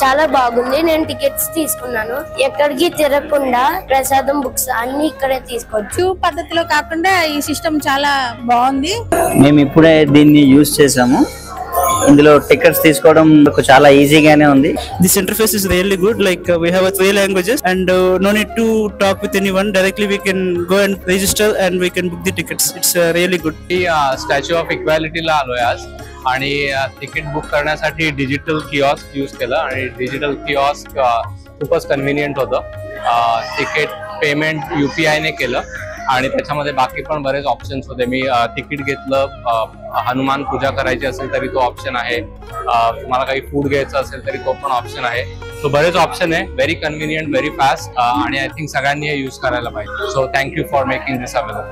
చాలా బాగుంది. నేను టికెట్స్ తీసుకున్నాను. ఎక్కడికి తిరగకుండా ప్రసాదం బుక్స్ అన్ని ఇక్కడే తీసుకోవచ్చు. పద్ధతిలో కాకుండా ఈ సిస్టమ్ చాలా బాగుంది. మేము ఇప్పుడే దీన్ని యూజ్ చేసాము. ఇందులో టికెట్స్ తీసుకోవడం చాలా ఈజీగానే ఉంది. This interface is really good. Like we have 3 languages and no need to talk with anyone. Directly we can go and register and we can book the tickets. It's really good. Statue of इक्वॅलिटीला आलोय आज आणि ticket book करण्यासाठी digital kiosk use केलं आणि digital kiosk खूपच convenient होतं. Ticket payment UPI ने केलं आणि त्याच्यामध्ये बाकी पण बरेच ऑप्शन्स होते. मी तिकीट घेतलं, हनुमान पूजा करायची असेल तरी तो ऑप्शन आहे, मला काही फूड घ्यायचं असेल तरी तो पण ऑप्शन आहे. सो बरेच ऑप्शन आहे. व्हेरी कन्व्हिनियंट, व्हेरी फास्ट आणि आय थिंक सगळ्यांनी हे यूज करायला पाहिजे. So thank you for making this available.